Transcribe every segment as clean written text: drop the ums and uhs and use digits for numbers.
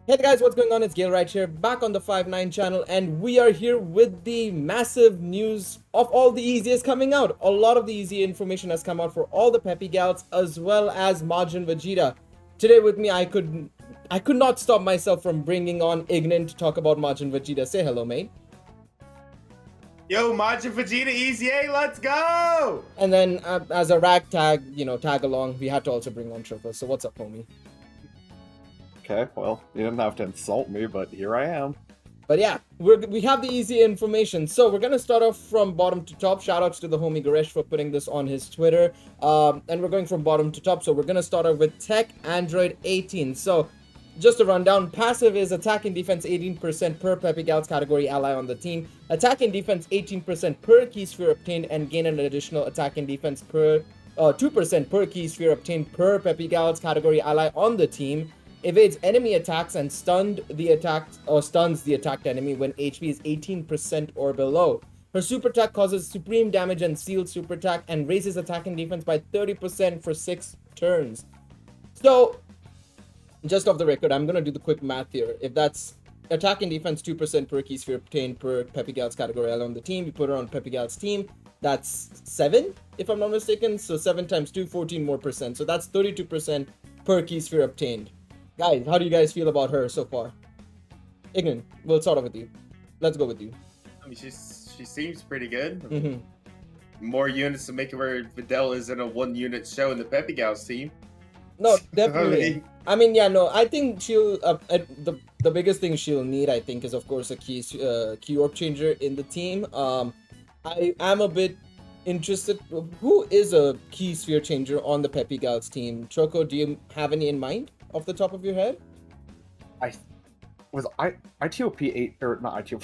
Hey guys, what's going on? It's GaleRiot here, back on the 5-9 channel, and we are here with the massive news of all the EZAs coming out. A lot of the EZA information has come out for all the Peppy Gals, as well as Majin Vegeta. Today with me, I could not stop myself from bringing on Ignant to talk about Majin Vegeta. Say hello, mate. Yo, Majin Vegeta EZA, let's go! And then as a tag along, we had to also bring on Trocho. So what's up, homie? Okay, well, you didn't have to insult me, but here I am. But yeah, we have the easy information. So we're going to start off from bottom to top. Shoutouts to the homie Garesh for putting this on his Twitter. And we're going from bottom to top. So we're going to start off with Tech Android 18. So just a rundown, passive is attack and defense 18% per Peppy Gals category ally on the team. Attack and defense 18% per key sphere obtained, and gain an additional attack and defense per 2% per key sphere obtained per Peppy Gals category ally on the team. Evades enemy attacks and stuns the attacked enemy when HP is 18% or below. Her super attack causes supreme damage and sealed super attack, and raises attack and defense by 30% for 6 turns. So, just off the record, I'm gonna do the quick math here. If that's attack and defense 2% per key sphere obtained per Peppy Gals category on the team, you put her on Peppy Gals team, that's 7, if I'm not mistaken. So 7 times 2, 14 more percent. So that's 32% per key sphere obtained. Guys, how do you guys feel about her so far? Ignant, we'll start off with you. Let's go with you. I mean, she seems pretty good. Mm-hmm. More units to make it where Videl is in a 1-unit show in the Peppy Gals team. No, definitely. I mean, yeah, no, I think she'll the biggest thing she'll need, I think, is of course a key orb changer in the team. I am a bit interested. Who is a key sphere changer on the Peppy Gals team? Choco, do you have any in mind off the top of your head? ITOP 8 or not ITOP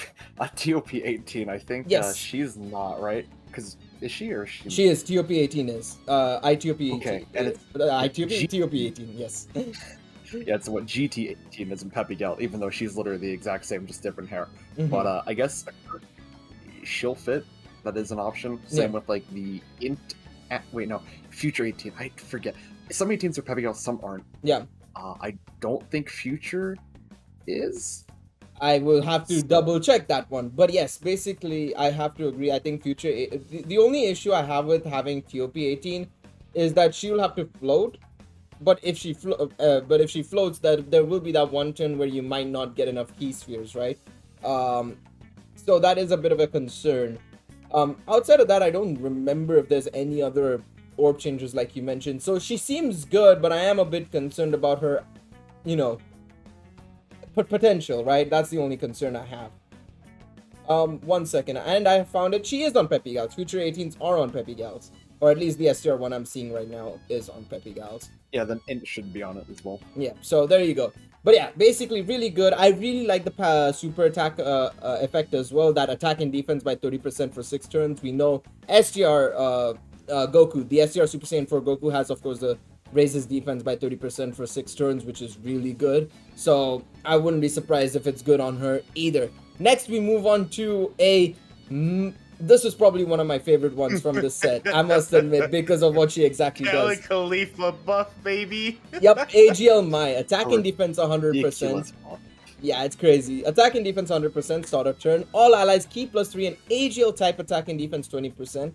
TOP 18. I think Yes. she's not, right? Because is she or she? She is. TOP 18 is. ITOP 18. Okay, and it's TOP 18. Yes. Yeah, it's what GT 18 is in Peppy Gal, even though she's literally the exact same, just different hair. Mhm. But I guess she'll fit. That is an option. Same with like the Future 18. I forget. Some 18s are Peppy Gal, some aren't. Yeah. I don't think Future is. I will have to double check that one. But yes, basically, I have to agree. I think the only issue I have with having TOP 18 is that she will have to float. But if she floats, that there will be that one turn where you might not get enough key spheres, right? So that is a bit of a concern. Outside of that, I don't remember if there's any other orb changes like you mentioned. So she seems good, but I am a bit concerned about her, potential, right? That's the only concern I have. 1 second, and I found it. She is on Peppy Gals. Future 18s are on Peppy Gals, or at least the STR one I'm seeing right now is on Peppy Gals. Yeah, then Int should be on it as well. Yeah, so there you go. But yeah, basically really good. I really like the super attack effect as well. That attack and defense by 30% for 6 turns. We know STR Goku, the STR Super Saiyan 4 Goku has, of course, the raises defense by 30% for 6 turns, which is really good. So I wouldn't be surprised if it's good on her either. Next, we move on to this is probably one of my favorite ones from this set, I must admit, because of what she exactly does. AGL Caulifla buff, baby. Yep, AGL My. Attack and defense 100%. Yeah, it's crazy. Attack and defense 100%, start of turn. All allies key +3 and AGL type attack and defense 20%.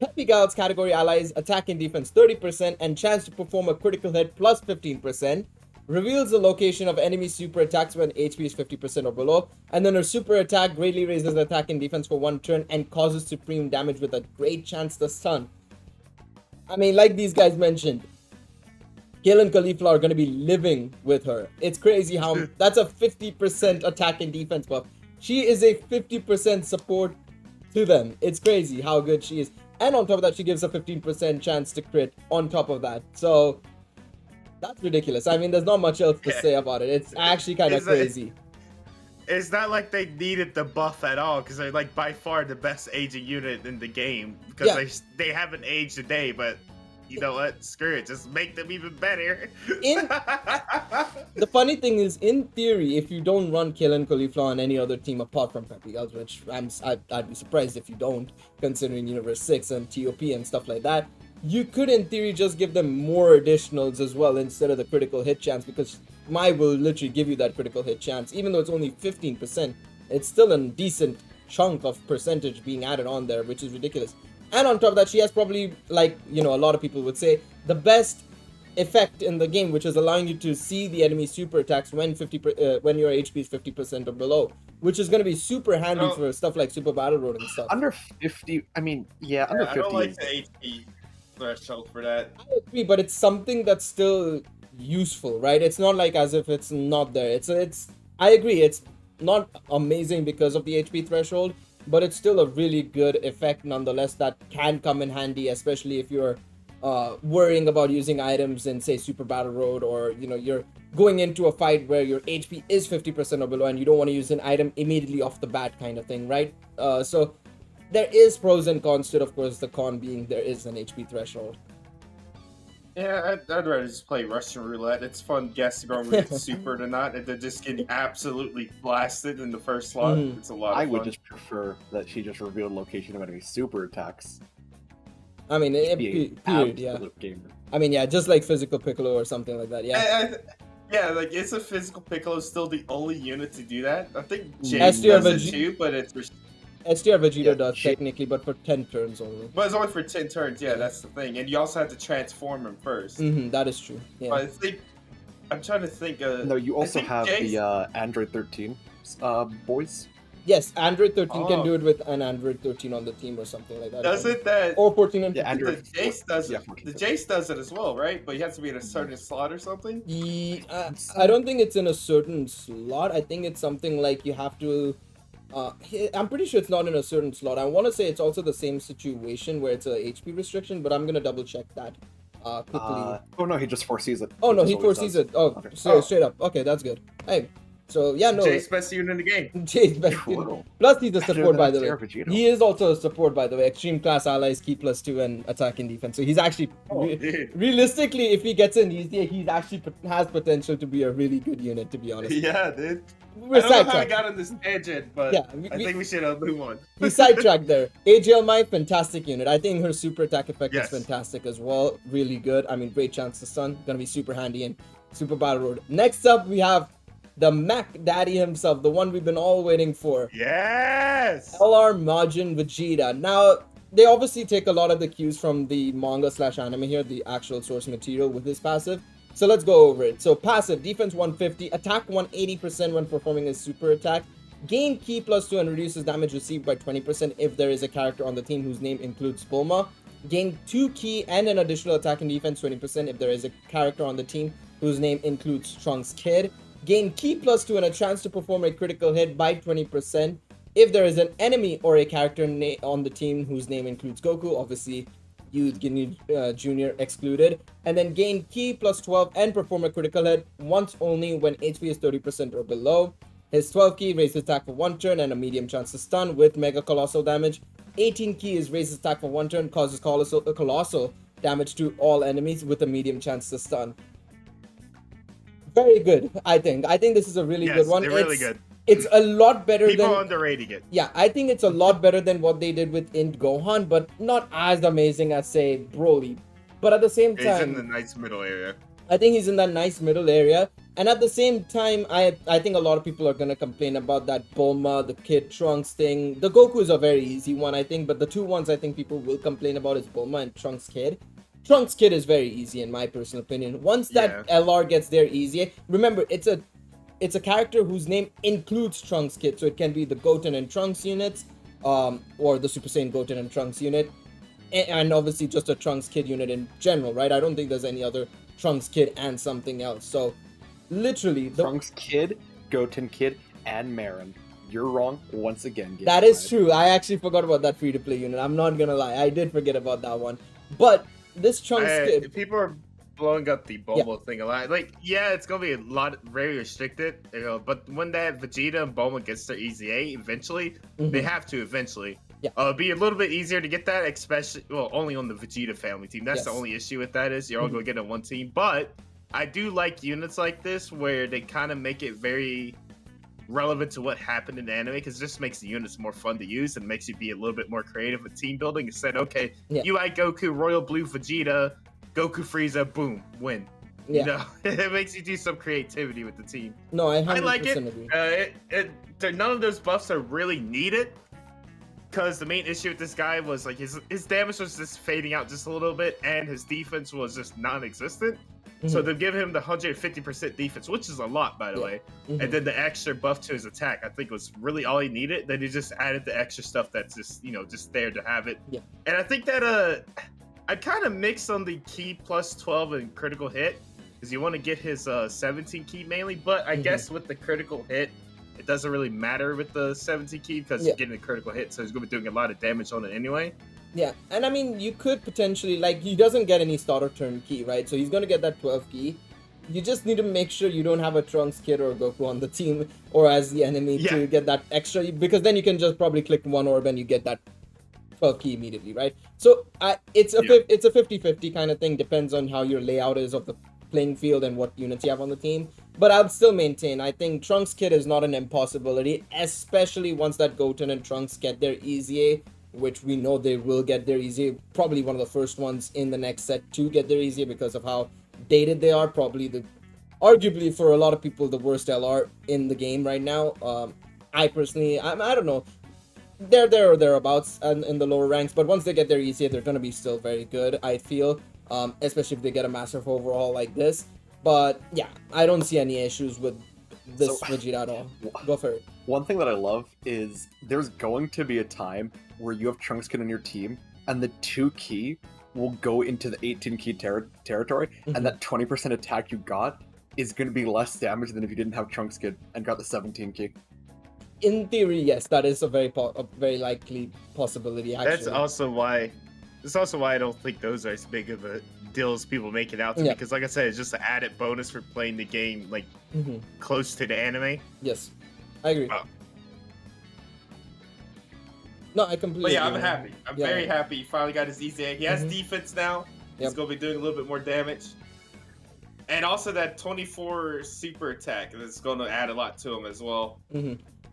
Peppy Gals category allies attack and defense 30% and chance to perform a critical hit +15%. Reveals the location of enemy super attacks when HP is 50% or below. And then her super attack greatly raises attack and defense for 1 turn and causes supreme damage with a great chance to stun. I mean, like these guys mentioned, GaleRiot Caulifla are going to be living with her. It's crazy how that's a 50% attack and defense buff. She is a 50% support to them. It's crazy how good she is. And on top of that, she gives a 15% chance to crit on top of that. So that's ridiculous. I mean, there's not much else to say about it. It's actually kind of crazy. It's not like they needed the buff at all, because they're like by far the best aging unit in the game. Because they haven't aged a day, but you know what? Screw it. Just make them even better. The funny thing is, in theory, if you don't run GaleRiot Caulifla on any other team apart from Peppy Gals, which I'd be surprised if you don't, considering Universe 6 and TOP and stuff like that, you could in theory just give them more additionals as well instead of the critical hit chance, because Mai will literally give you that critical hit chance. Even though it's only 15%, it's still a decent chunk of percentage being added on there, which is ridiculous. And on top of that, she has probably, like, you know, a lot of people would say, the best effect in the game, which is allowing you to see the enemy super attacks when when your HP is 50% or below, which is going to be super handy for stuff like Super Battle Road and stuff. Under 50, I mean, yeah, under 50. I don't like the HP threshold for that. I agree, but it's something that's still useful, right? It's not like as if it's not there. It's I agree, it's not amazing because of the HP threshold, but it's still a really good effect nonetheless that can come in handy, especially if you're worrying about using items in, say, Super Battle Road, or, you know, you're going into a fight where your HP is 50% or below and you don't want to use an item immediately off the bat kind of thing, right? So there is pros and cons to it, of course, the con being there is an HP threshold. Yeah, I'd rather just play Russian roulette. It's fun guessing whether we get supered or not, and then just getting absolutely blasted in the first slot. It's a lot of fun. I would just prefer that she just revealed location of enemy super attacks. I mean, period, yeah. Gamer. I mean, yeah, just like Physical Piccolo or something like that, yeah. Yeah, like, is a Physical Piccolo still the only unit to do that? I think Jay does it too, but it's... STR Vegeta does, technically, but for 10 turns only. But it's only for 10 turns, yeah, that's the thing. And you also have to transform him first. That is true, yeah. But I think... I'm trying to think... no, you also have the Android 13 boys. Yes, Android 13 can do it with an Android 13 on the team or something like that. Does it that? Or 14 and 15. Yeah, Android. The Jace does it. The Jace does it as well, right? But he has to be in a certain slot or something? I don't think it's in a certain slot. I think it's something like you have to... I'm pretty sure it's not in a certain slot. I want to say it's also the same situation where it's a HP restriction, but I'm going to double check that quickly. Oh no, he just foresees it. Oh no, he foresees it. Oh, okay. So straight up. Okay, that's good. Hey. So yeah, no. Jay's best unit in the game. Jay's best unit. Plus he's a support, by the way. He is also a support, by the way. Extreme class allies, key +2 and attack and defense. So he's actually realistically, if he gets in easy, he's actually has potential to be a really good unit, to be honest. Yeah, dude. I don't know how I got on this tangent, but yeah, I think we should move on. We sidetracked there. AGL Mai, fantastic unit. I think her super attack effect is fantastic as well. Really good. I mean, great chance to stun. Gonna be super handy in Super Battle Road. Next up, we have the Mac Daddy himself, the one we've been all waiting for. Yes! LR Majin Vegeta. Now, they obviously take a lot of the cues from the manga/anime here, the actual source material with his passive. So let's go over it. So passive, defense 150, attack 180% when performing his super attack, gain key +2 and reduces damage received by 20% if there is a character on the team whose name includes Bulma, gain 2 key and an additional attack and defense 20% if there is a character on the team whose name includes Trunks Kid, gain key +2 and a chance to perform a critical hit by 20% if there is an enemy or a character on the team whose name includes Goku, obviously Junior excluded, and then gain key +12 and perform a critical hit once only when HP is 30% or below. His 12 key raises attack for 1 turn and a medium chance to stun with mega colossal damage. 18 key is raises attack for 1 turn, causes colossal damage to all enemies with a medium chance to stun. Very good, I think. I think this is a really good one. They're really good. It's a lot better than... People underrating it. Yeah, I think it's a lot better than what they did with Int Gohan, but not as amazing as, say, Broly. But at the same time... He's in the nice middle area. I think he's in that nice middle area. And at the same time, I think a lot of people are going to complain about that Bulma, the Kid Trunks thing. The Goku is a very easy one, I think, but the two ones I think people will complain about is Bulma and Trunks Kid. Trunks Kid is very easy in my personal opinion. Once that LR gets there easy, remember, it's a character whose name includes Trunks Kid, so it can be the Goten and Trunks units, or the Super Saiyan Goten and Trunks unit, and obviously just a Trunks Kid unit in general, right? I don't think there's any other Trunks Kid and something else. So, literally, Trunks Kid, Goten Kid, and Marin. You're wrong once again. That is true. I actually forgot about that free-to-play unit. I'm not gonna lie, I did forget about that one. But this Trunks Kid, people are blowing up the Bulma thing a lot. Like, yeah, it's gonna be a lot very restricted, you know, but when that Vegeta and Bulma gets their EZA eventually, they have to eventually. It'll be a little bit easier to get that, especially, well, only on the Vegeta family team. That's the only issue with that, is you're all gonna get on one team. But I do like units like this where they kind of make it very relevant to what happened in the anime, because it just makes the units more fun to use and makes you be a little bit more creative with team building. Instead, okay, UI Goku, Royal Blue Vegeta, Goku Frieza, boom, win. Yeah. You know, it makes you do some creativity with the team. No, I 100% I like it. agree. None of those buffs are really needed. Because the main issue with this guy was like his damage was just fading out just a little bit, and his defense was just non-existent. So they've given him the 150% defense, which is a lot, by the way. And then the extra buff to his attack, I think, was really all he needed. Then he just added the extra stuff that's just just there to have it. Yeah. And I think that I kind of mixed on the key plus 12 and critical hit, because you want to get his 17 key mainly. But I guess with the critical hit, it doesn't really matter with the 17 key because you're getting a critical hit, so he's going to be doing a lot of damage on it anyway. Yeah, and I mean, you could potentially, like, he doesn't get any starter turn key, right? So he's going to get that 12 key. You just need to make sure you don't have a Trunks kid or a Goku on the team or as the enemy to get that extra, because then you can just probably click one orb and you get that 12 key immediately, right? So it's a 50-50 kind of thing, depends on how your layout is of the playing field and what units you have on the team. But I'll still maintain, I think Trunks kid is not an impossibility, especially once that Goten and Trunks get their EZA, which we know they will get their EZA, probably one of the first ones in the next set to get their EZA because of how dated they are. Probably arguably for a lot of people, the worst LR in the game right now. I personally, I don't know, they're there or thereabouts in the lower ranks, but once they get their EZA, they're going to be still very good, I feel, especially if they get a massive overhaul like this. But yeah, I don't see any issues with this Vegeta at all. Go for it. One thing that I love is there's going to be a time where you have Trunks Kid on your team, and the 2 key will go into the 18 key territory, and that 20% attack you got is going to be less damage than if you didn't have Trunks Kid and got the 17 key. In theory, yes, that is a very likely possibility. Actually, that's also why I don't think those are as big of a deal as people make it out to, because like I said, it's just an added bonus for playing the game like close to the anime. Yes, I agree. No, I completely. But yeah, agree. I'm happy. I'm very happy. He finally got his EZA. He has defense now. He's gonna be doing a little bit more damage, and also that 24 super attack is gonna add a lot to him as well.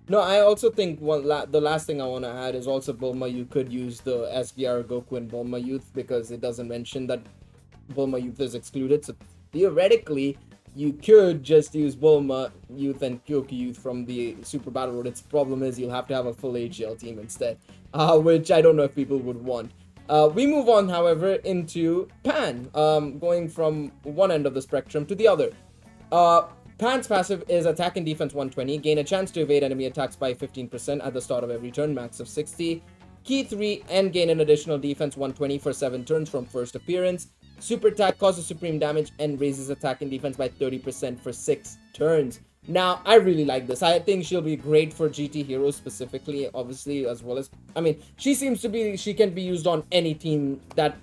No, I also think the last thing I want to add is also Bulma. You could use the SBR Goku and Bulma Youth because it doesn't mention that Bulma Youth is excluded. So theoretically, you could just use Bulma Youth and Kyoku Youth from the Super Battle Road. Its problem is you'll have to have a full AGL team instead, which I don't know if people would want. We move on, however, into Pan, going from one end of the spectrum to the other. Pan's passive is attack and defense 120, gain a chance to evade enemy attacks by 15% at the start of every turn, max of 60. Key 3, and gain an additional defense 120 for 7 turns from first appearance. Super attack causes supreme damage and raises attack and defense by 30% for 6 turns. Now, I really like this. I think she'll be great for GT Heroes specifically, obviously, as well as... I mean, she can be used on any team that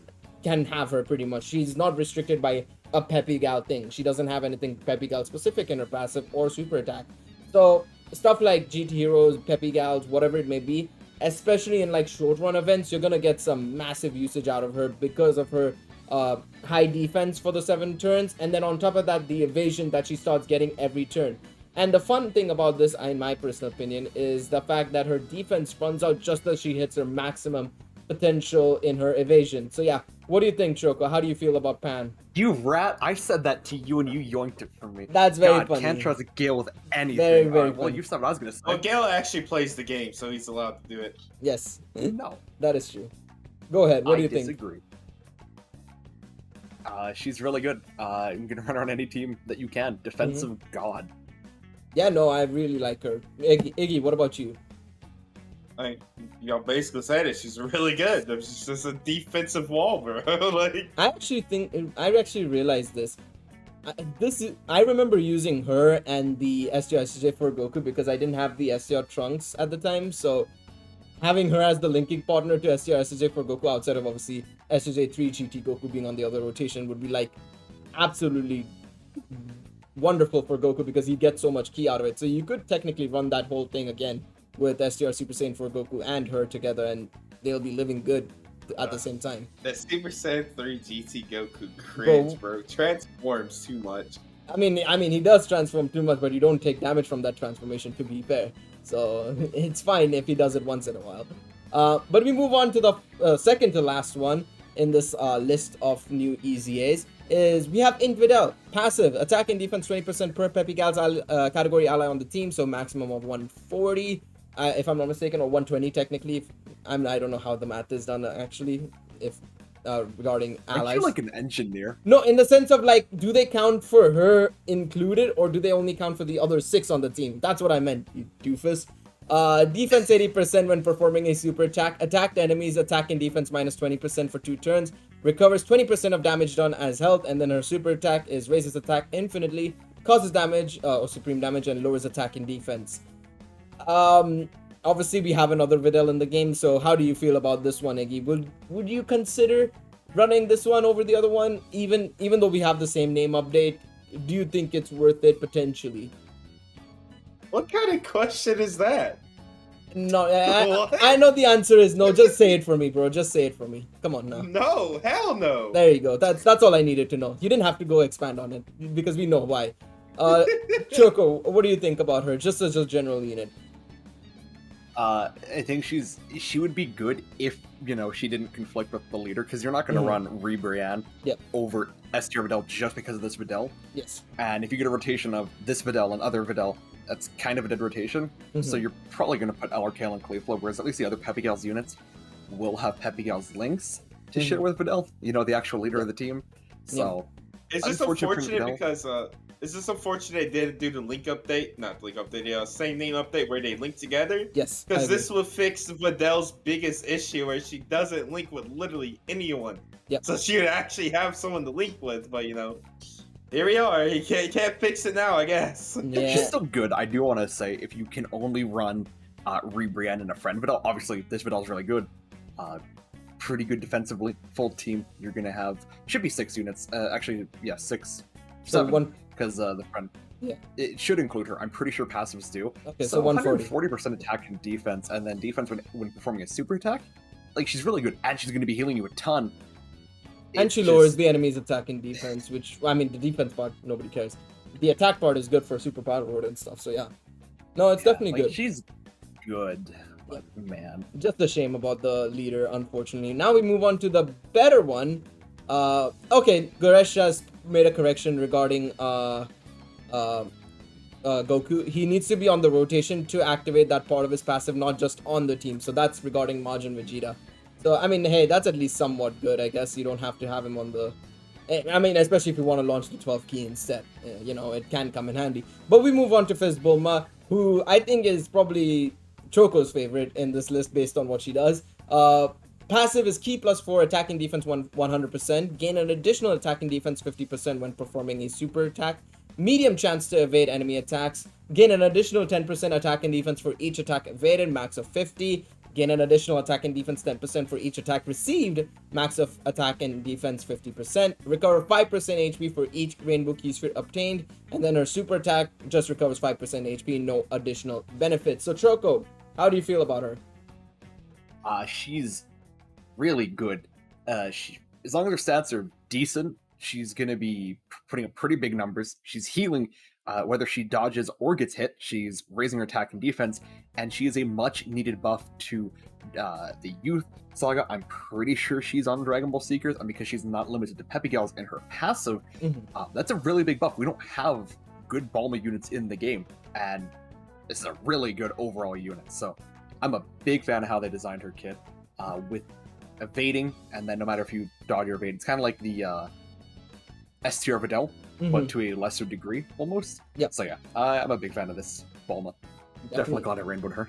can have her, pretty much. She's not restricted by a Peppy Gal thing. She doesn't have anything Peppy Gal specific in her passive or super attack. So, stuff like GT Heroes, Peppy Gals, whatever it may be, especially in like short run events, you're gonna get some massive usage out of her because of her high defense for the 7 turns, and then on top of that, the evasion that she starts getting every turn. And the fun thing about this, in my personal opinion, is the fact that her defense runs out just as she hits her maximum potential in her evasion. So yeah, what do you think, Trocho? How do you feel about Pan? You rat! I said that to you and you yoinked it from me. That's very funny. Can't trust Gale with anything. Very, very well, funny. you said what I was gonna say. Well, Gale actually plays the game, so he's allowed to do it. Yes. No. That is true. Go ahead, what do you think? I disagree. She's really good. You can run her on any team that you can. Defensive god. Yeah, no, I really like her. Iggy, what about you? Y'all basically said it. She's really good. She's just a defensive wall, bro. Like, I actually realized this. I remember using her and the STR SJ for Goku because I didn't have the STR Trunks at the time, so having her as the linking partner to STR SJ for Goku outside of obviously SJ 3 GT Goku being on the other rotation would be like absolutely wonderful for Goku because he gets so much ki out of it. So you could technically run that whole thing again with STR Super Saiyan for Goku and her together, and they'll be living good at the same time. That Super Saiyan 3 GT Goku cringe, bro. Transforms too much. I mean, he does transform too much, but you don't take damage from that transformation, to be fair. So it's fine if he does it once in a while. But we move on to the second to last one in this list of new EZAs. is we have Videl, passive, attack and defense 20% per Peppy Gal's category ally on the team, so maximum of 140, if I'm not mistaken, or 120 technically. I don't know how the math is done actually, if regarding allies. Aren't you like an engineer? No, in the sense of like, do they count for her included, or do they only count for the other 6 on the team? That's what I meant, you doofus. Defense 80% when performing a super attack. Attacked enemies attack and defense minus 20% for 2 turns. Recovers 20% of damage done as health, and then her super attack is raises attack infinitely, causes damage or supreme damage, and lowers attack and defense. Obviously we have another Videl in the game, so how do you feel about this one, Iggy? Would you consider running this one over the other one, even though we have the same name update? Do you think it's worth it potentially? What kind of question is that? No, I know the answer is no. Just say it for me, bro. Just say it for me. Come on now. No, hell no. There you go. That's all I needed to know. You didn't have to go expand on it because we know why. Choco, what do you think about her? Just as a general unit. I think she would be good if, you know, she didn't conflict with the leader, because you're not going to run Brienne over S tier Videl just because of this Videl. Yes. And if you get a rotation of this Videl and other Videl, that's kind of a dead rotation. So you're probably going to put AGL and Caulifla, whereas at least the other Peppy Gal's units will have Peppy Gal's links to share with Videl, you know, the actual leader of the team. So it's just unfortunate because it's just unfortunate they didn't do the link update, not the link update, the same name update where they link together. Yes. Because this will fix Videl's biggest issue, where she doesn't link with literally anyone. Yep. So she would actually have someone to link with, but you know, here we are. You can't fix it now, I guess. Yeah. She's still good. I do want to say, if you can only run Brienne and a friend Videl, obviously this Videl is really good. Pretty good defensively, full team. You're gonna have should be 6 units. Actually, yeah, 6, 7. Because the friend, it should include her. I'm pretty sure passives do. Okay, so 140. 40% attack and defense, and then defense when performing a super attack. Like, she's really good, and she's going to be healing you a ton. And she lowers the enemy's attack and defense, which, I mean, the defense part, nobody cares. The attack part is good for super power word and stuff, so yeah. No, it's definitely good. She's good, but man. Just a shame about the leader, unfortunately. Now we move on to the better one. Okay, Goresh has made a correction regarding Goku. He needs to be on the rotation to activate that part of his passive, not just on the team. So that's regarding Majin Vegeta. So, I mean, hey, that's at least somewhat good, I guess. You don't have to have him on the... I mean, especially if you want to launch the 12 key instead. You know, it can come in handy. But we move on to Fizz Bulma, who I think is probably Choco's favorite in this list based on what she does. Passive is Ki +4, attacking defense 100%. Gain an additional attacking defense 50% when performing a super attack. Medium chance to evade enemy attacks. Gain an additional 10% attack and defense for each attack evaded, max of 50. Gain an additional attack and defense 10% for each attack received, max of attack and defense 50%. Recover 5% HP for each rainbow key sphere obtained. And then her super attack just recovers 5% HP, no additional benefits. So Trocho, how do you feel about her? She's really good. As long as her stats are decent, she's gonna be putting up pretty big numbers. She's healing, whether she dodges or gets hit. She's raising her attack and defense, and she is a much needed buff to the youth saga. I'm pretty sure she's on Dragon Ball Seekers, and because she's not limited to Peppy Gals in her passive, that's a really big buff. We don't have good Bulma units in the game, and this is a really good overall unit. So I'm a big fan of how they designed her kit with evading, and then no matter if you dodge or evade, it's kind of like the S tier Videl, but to a lesser degree almost. So yeah, I'm a big fan of this Bulma. Definitely glad I rainbowed her.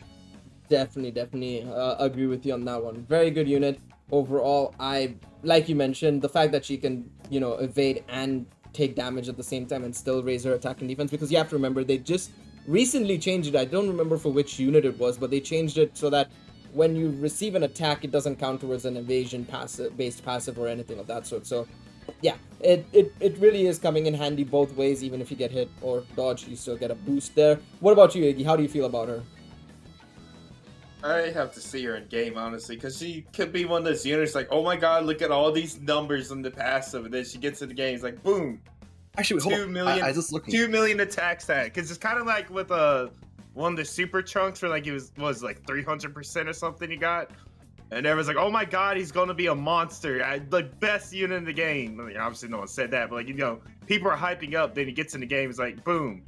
Definitely agree with you on that one. Very good unit overall. I like you mentioned the fact that she can, you know, evade and take damage at the same time and still raise her attack and defense, because you have to remember they just recently changed it. I don't remember for which unit it was, but they changed it so that when you receive an attack, it doesn't count towards an evasion based passive or anything of that sort. So yeah, it really is coming in handy both ways. Even if you get hit or dodge, you still get a boost there. What about you, Iggy? How do you feel about her? I have to see her in game, honestly, because she could be one of those units like, oh my god, look at all these numbers in the passive, and then she gets in the game, it's like, boom. Actually, 2 million, I just looking. 2 million attack stat, because it's kind of like with one of the super chunks where like it was like 300% or something you got, And everyone's like, "Oh my god, he's gonna be a monster! Like best unit in the game." I mean, obviously, no one said that, but like people are hyping up. Then he gets in the game, he's like, "Boom,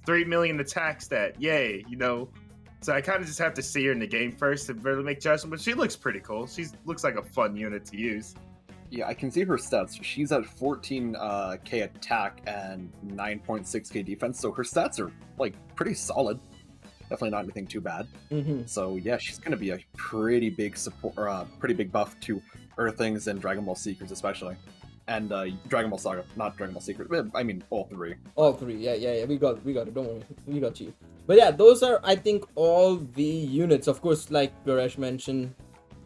3 million attack stat, yay!" So I kind of just have to see her in the game first to really make judgment. But she looks pretty cool. She looks like a fun unit to use. Yeah, I can see her stats. She's at 14k attack and 9.6k defense, so her stats are like pretty solid. Definitely not anything too bad. So yeah, she's gonna be a pretty big support, pretty big buff to Earthlings and Dragon Ball Secrets especially, and Dragon Ball Saga, not Dragon Ball Secret. I mean all three. All three, yeah. We got it. Don't worry, we got you. But yeah, those are I think all the units. Of course, like Garesh mentioned,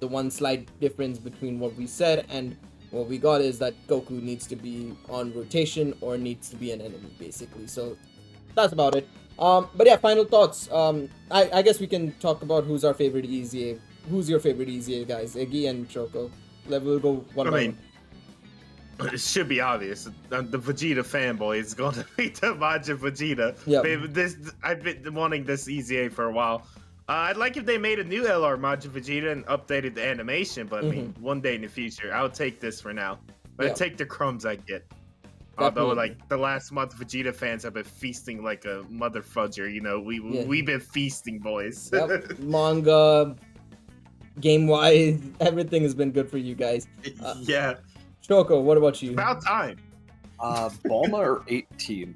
the one slight difference between what we said and what we got is that Goku needs to be on rotation or needs to be an enemy, basically. So that's about it. But yeah, final thoughts. I guess we can talk about who's our favorite EZA. Who's your favorite EZA, guys? Iggy and Trocho. We'll go one by one. It should be obvious. The Vegeta fanboy is going to be the Majin Vegeta. Yep. I've been wanting this EZA for a while. I'd like if they made a new LR Majin Vegeta and updated the animation, but I mean, one day in the future, I'll take this for now. But I take the crumbs I get. Although, like, the last month, Vegeta fans have been feasting like a mother fudger. We've been feasting, boys. Yep. Manga, game-wise, everything has been good for you guys. Yeah. Choco, what about you? About time. Bulma or 18?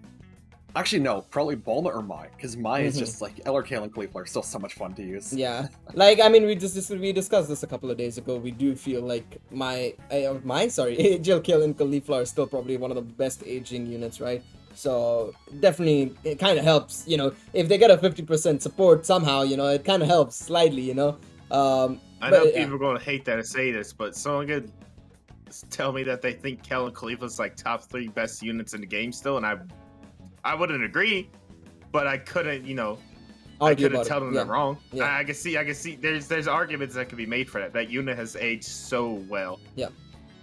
Actually, no, probably Bulma or Mai, because Mai is just like AGL and Caulifla are still so much fun to use. Yeah, like I mean, we discussed this a couple of days ago. We do feel like AGL and Caulifla are still probably one of the best aging units, right? So definitely, it kind of helps. If they get a 50% support somehow, it kind of helps slightly. I know people are going to hate that I say this, but someone could tell me that they think Kel and Caulifla is like top 3 best units in the game still, and I wouldn't agree, but I couldn't, I couldn't tell them they're wrong. Yeah. I can see there's arguments that could be made for that. That unit has aged so well. Yeah,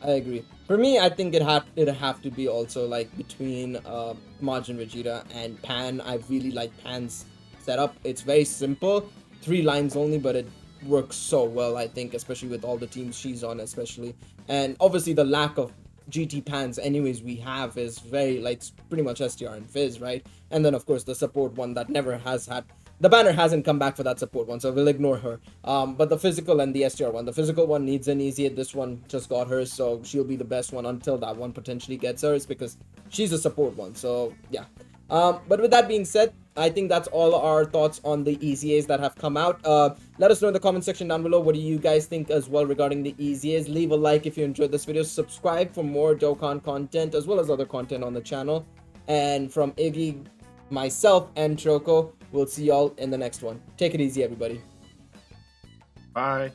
I agree. For me, I think it'd have to be also like between Majin Vegeta and Pan. I really like Pan's setup. It's very simple, 3 lines only, but it works so well, I think, especially with all the teams she's on, especially. And obviously the lack of GT Pans anyways we have is very like pretty much STR and Fizz, right? And then of course the support one that never has had, the banner hasn't come back for that support one, so we'll ignore her. But the physical and the STR one, the physical one needs an easy. This one just got hers, so she'll be the best one until that one potentially gets hers, because she's a support one. So yeah. But with that being said, I think that's all our thoughts on the EZAs that have come out. Let us know in the comment section down below, what do you guys think as well regarding the EZAs. Leave a like if you enjoyed this video. Subscribe for more Dokkan content as well as other content on the channel. And from Iggy, myself, and Trocho, we'll see y'all in the next one. Take it easy, everybody. Bye.